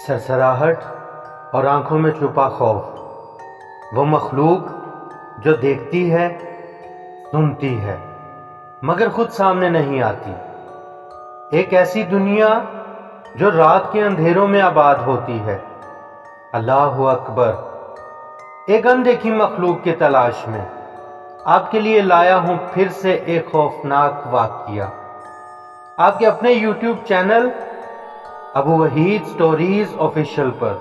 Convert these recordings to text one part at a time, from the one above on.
سرسراہٹ اور آنکھوں میں چھپا خوف، وہ مخلوق جو دیکھتی ہے، سنتی ہے، مگر خود سامنے نہیں آتی۔ ایک ایسی دنیا جو رات کے اندھیروں میں آباد ہوتی ہے۔ اللہ اکبر! ایک اندیکھی مخلوق کی تلاش میں آپ کے لیے لایا ہوں پھر سے ایک خوفناک واقعہ، آپ کے اپنے یوٹیوب چینل ابو وحید سٹوریز آفیشیل پر۔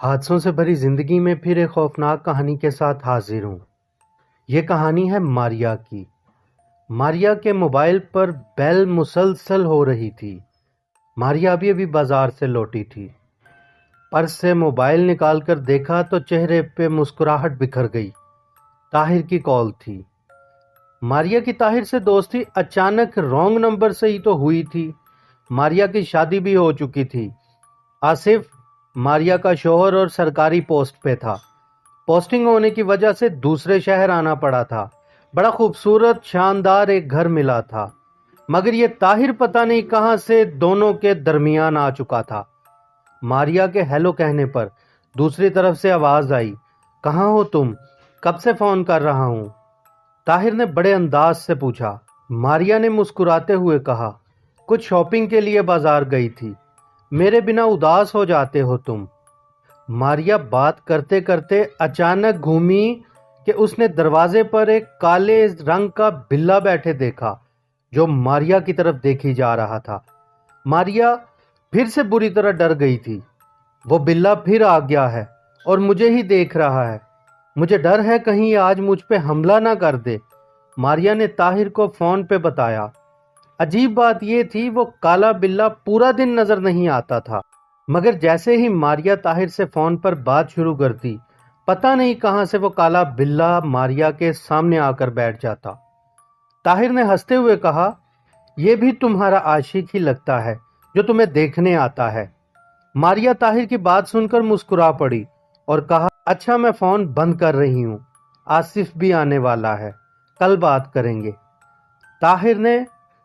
حادثوں سے بھری زندگی میں پھر ایک خوفناک کہانی کے ساتھ حاضر ہوں۔ یہ کہانی ہے ماریا کی۔ ماریا کے موبائل پر بیل مسلسل ہو رہی تھی۔ ماریا ابھی بازار سے لوٹی تھی۔ پرس سے موبائل نکال کر دیکھا تو چہرے پہ مسکراہٹ بکھر گئی۔ طاہر کی کال تھی۔ ماریا کی طاہر سے دوستی اچانک رونگ نمبر سے ہی تو ہوئی تھی۔ ماریا کی شادی بھی ہو چکی تھی۔ آصف ماریا کا شوہر اور سرکاری پوسٹ پہ تھا۔ پوسٹنگ ہونے کی وجہ سے دوسرے شہر آنا پڑا تھا۔ بڑا خوبصورت شاندار ایک گھر ملا تھا، مگر یہ طاہر پتہ نہیں کہاں سے دونوں کے درمیان آ چکا تھا۔ ماریا کے ہیلو کہنے پر دوسری طرف سے آواز آئی، کہاں ہو تم؟ کب سے فون کر رہا ہوں؟ طاہر نے بڑے انداز سے پوچھا۔ ماریا نے مسکراتے ہوئے کہا، کچھ شاپنگ کے لیے بازار گئی تھی، میرے بنا اداس ہو جاتے ہو تم۔ ماریا بات کرتے کرتے اچانک گھومی کہ اس نے دروازے پر ایک کالے رنگ کا بلّا بیٹھے دیکھا جو ماریا کی طرف دیکھی جا رہا تھا۔ ماریا پھر سے بری طرح ڈر گئی تھی۔ وہ بلّا پھر آ گیا ہے اور مجھے ہی دیکھ رہا ہے، مجھے ڈر ہے کہیں آج مجھ پہ حملہ نہ کر دے، ماریا نے طاہر کو فون پہ بتایا۔ عجیب بات یہ تھی وہ کالا بلّا پورا دن نظر نہیں آتا تھا، مگر جیسے ہی ماریا طاہر سے فون پر بات شروع کرتی، پتہ نہیں کہاں سے وہ کالا بلّا ماریا کے سامنے آ کر بیٹھ جاتا۔ طاہر نے ہنستے ہوئے کہا، یہ بھی تمہارا عاشق ہی لگتا ہے جو تمہیں دیکھنے آتا ہے۔ ماریا طاہر کی بات سن کر مسکرا پڑی اور کہا، اچھا میں فون بند کر رہی ہوں، آصف بھی آنے والا ہے، کل بات کریں گے۔ طاہر نے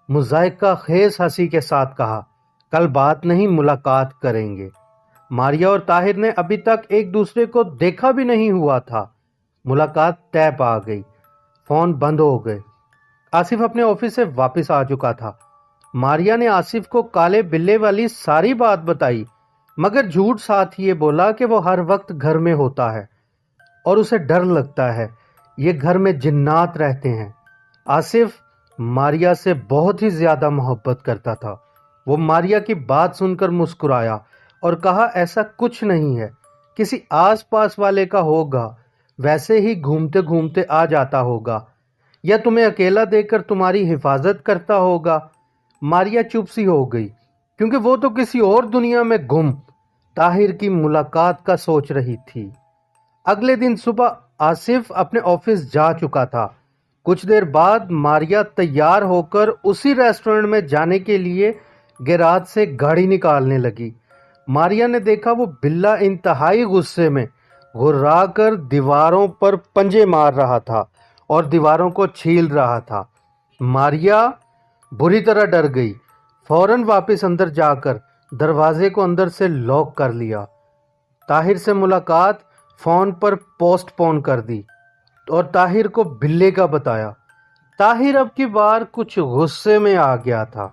مضحکہ خیز ہنسی کے ساتھ کہا، کل بات نہیں ملاقات کریں گے۔ ماریا اور طاہر نے ابھی تک ایک دوسرے کو دیکھا بھی نہیں ہوا تھا، ملاقات طے پا گئی۔ فون بند ہو گئے۔ آصف اپنے آفس سے واپس آ چکا تھا۔ ماریا نے آصف کو کالے بلے والی ساری بات بتائی، مگر جھوٹ ساتھ یہ بولا کہ وہ ہر وقت گھر میں ہوتا ہے اور اسے ڈر لگتا ہے، یہ گھر میں جنات رہتے ہیں۔ آصف ماریا سے بہت ہی زیادہ محبت کرتا تھا۔ وہ ماریا کی بات سن کر مسکرایا اور کہا، ایسا کچھ نہیں ہے، کسی آس پاس والے کا ہوگا، ویسے ہی گھومتے گھومتے آ جاتا ہوگا، یا تمہیں اکیلا دیکھ کر تمہاری حفاظت کرتا ہوگا۔ ماریا چپ سی ہو گئی کیونکہ وہ تو کسی اور دنیا میں گم طاہر کی ملاقات کا سوچ رہی تھی۔ اگلے دن صبح آصف اپنے آفس جا چکا تھا۔ کچھ دیر بعد ماریا تیار ہو کر اسی ریسٹورنٹ میں جانے کے لیے گیراج سے گاڑی نکالنے لگی۔ ماریا نے دیکھا وہ بلّا انتہائی غصے میں گھرا کر دیواروں پر پنجے مار رہا تھا اور دیواروں کو چھیل رہا تھا۔ ماریا بری طرح ڈر گئی، فوراً واپس اندر جا کر دروازے کو اندر سے لاک کر لیا۔ طاہر سے ملاقات فون پر پوسٹ پون کر دی اور طاہر کو بلے کا بتایا۔ طاہر اب کی بار کچھ غصے میں آ گیا تھا۔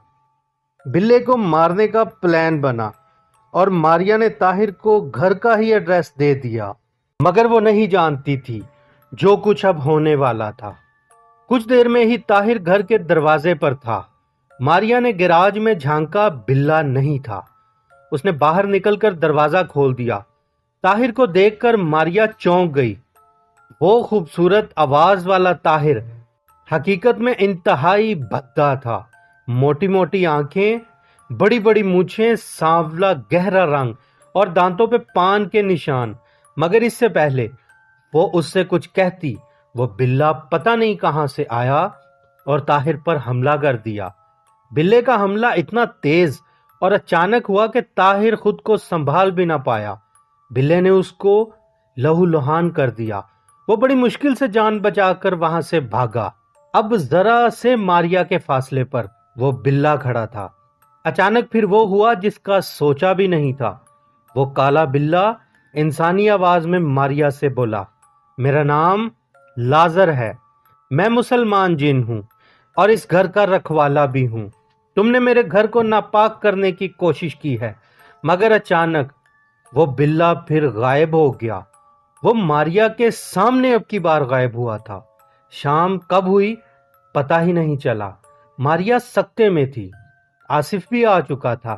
بلے کو مارنے کا پلان بنا اور ماریا نے طاہر کو گھر کا ہی ایڈریس دے دیا، مگر وہ نہیں جانتی تھی جو کچھ اب ہونے والا تھا۔ کچھ دیر میں ہی طاہر گھر کے دروازے پر تھا۔ ماریا نے گیراج میں جھانکا، بلّا نہیں تھا۔ اس نے باہر نکل کر دروازہ کھول دیا۔ طاہر کو دیکھ کر ماریا چونک گئی۔ وہ خوبصورت آواز والا طاہر حقیقت میں انتہائی بھدا تھا۔ موٹی موٹی آنکھیں، بڑی بڑی مونچھیں، سانولا گہرا رنگ اور دانتوں پہ پان کے نشان، مگر اس سے پہلے وہ اس سے کچھ کہتی، وہ بلّا پتہ نہیں کہاں سے آیا اور طاہر پر حملہ کر دیا۔ بلے کا حملہ اتنا تیز اور اچانک ہوا کہ طاہر خود کو سنبھال بھی نہ پایا۔ بلے نے اس کو لہو لہان کر دیا۔ وہ بڑی مشکل سے جان بچا کر وہاں سے بھاگا۔ اب ذرا سے ماریا کے فاصلے پر وہ بلّا کھڑا تھا۔ اچانک پھر وہ ہوا جس کا سوچا بھی نہیں تھا۔ وہ کالا بلّا انسانی آواز میں ماریا سے بولا، میرا نام لازر ہے، میں مسلمان جن ہوں اور اس گھر کا رکھوالا بھی ہوں۔ تم نے میرے گھر کو ناپاک کرنے کی کوشش کی ہے۔ مگر اچانک وہ بلّا پھر غائب ہو گیا۔ وہ ماریا کے سامنے اب کی بار غائب ہوا تھا۔ شام کب ہوئی پتہ ہی نہیں چلا۔ ماریا سکتے میں تھی۔ آصف بھی آ چکا تھا۔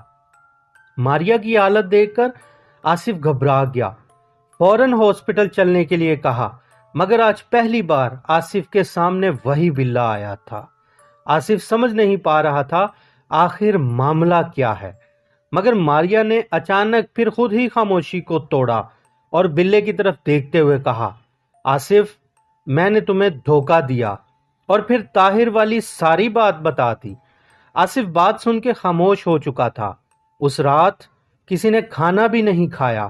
ماریا کی حالت دیکھ کر آصف گھبرا گیا، فوراً ہاسپٹل چلنے کے لیے کہا، مگر آج پہلی بار آصف کے سامنے وہی بلّا آیا تھا۔ آصف سمجھ نہیں پا رہا تھا آخر معاملہ کیا ہے، مگر ماریا نے اچانک پھر خود ہی خاموشی کو توڑا اور بلے کی طرف دیکھتے ہوئے کہا، آصف میں نے تمہیں دھوکہ دیا اور پھر طاہر والی ساری بات بتا دی۔ آصف بات سن کے خاموش ہو چکا تھا۔ اس رات کسی نے کھانا بھی نہیں کھایا۔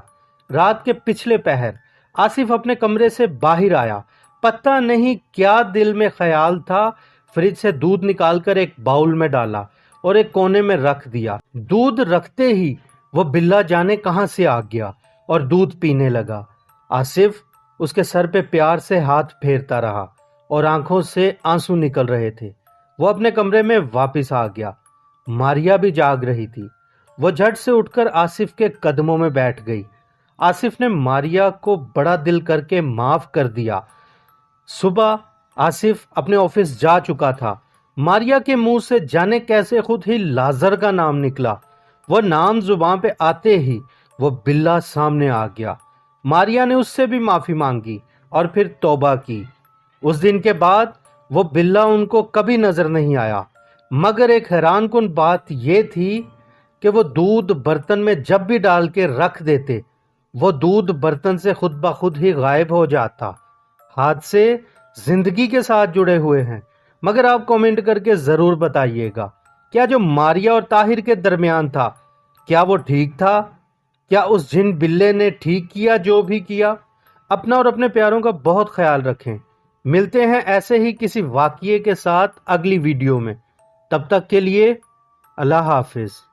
رات کے پچھلے پہر آصف اپنے کمرے سے باہر آیا۔ پتہ نہیں کیا دل میں خیال تھا، فریج سے دودھ نکال کر ایک باؤل میں ڈالا اور ایک کونے میں رکھ دیا۔ دودھ رکھتے ہی وہ بلّا جانے کہاں سے آ گیا اور دودھ پینے لگا۔ آصف اس کے سر پہ پیار سے ہاتھ پھیرتا رہا اور آنکھوں سے آنسو نکل رہے تھے۔ وہ اپنے کمرے میں واپس آ گیا۔ ماریا بھی جاگ رہی تھی۔ وہ جھٹ سے اٹھ کر آصف کے قدموں میں بیٹھ گئی۔ آصف نے ماریا کو بڑا دل کر کے معاف کر دیا۔ صبح آصف اپنے آفس جا چکا تھا۔ ماریا کے منہ سے جانے کیسے خود ہی لازر کا نام نکلا۔ وہ نام زباں پہ آتے ہی وہ بلّا سامنے آ گیا۔ ماریا نے اس سے بھی معافی مانگی اور پھر توبہ کی۔ اس دن کے بعد وہ بلّا ان کو کبھی نظر نہیں آیا، مگر ایک حیران کن بات یہ تھی کہ وہ دودھ برتن میں جب بھی ڈال کے رکھ دیتے، وہ دودھ برتن سے خود بخود ہی غائب ہو جاتا۔ حادثے زندگی کے ساتھ جڑے ہوئے ہیں، مگر آپ کامنٹ کر کے ضرور بتائیے گا، کیا جو ماریا اور طاہر کے درمیان تھا، کیا وہ ٹھیک تھا؟ کیا اس جن بلے نے ٹھیک کیا جو بھی کیا؟ اپنا اور اپنے پیاروں کا بہت خیال رکھیں۔ ملتے ہیں ایسے ہی کسی واقعے کے ساتھ اگلی ویڈیو میں۔ تب تک کے لیے اللہ حافظ۔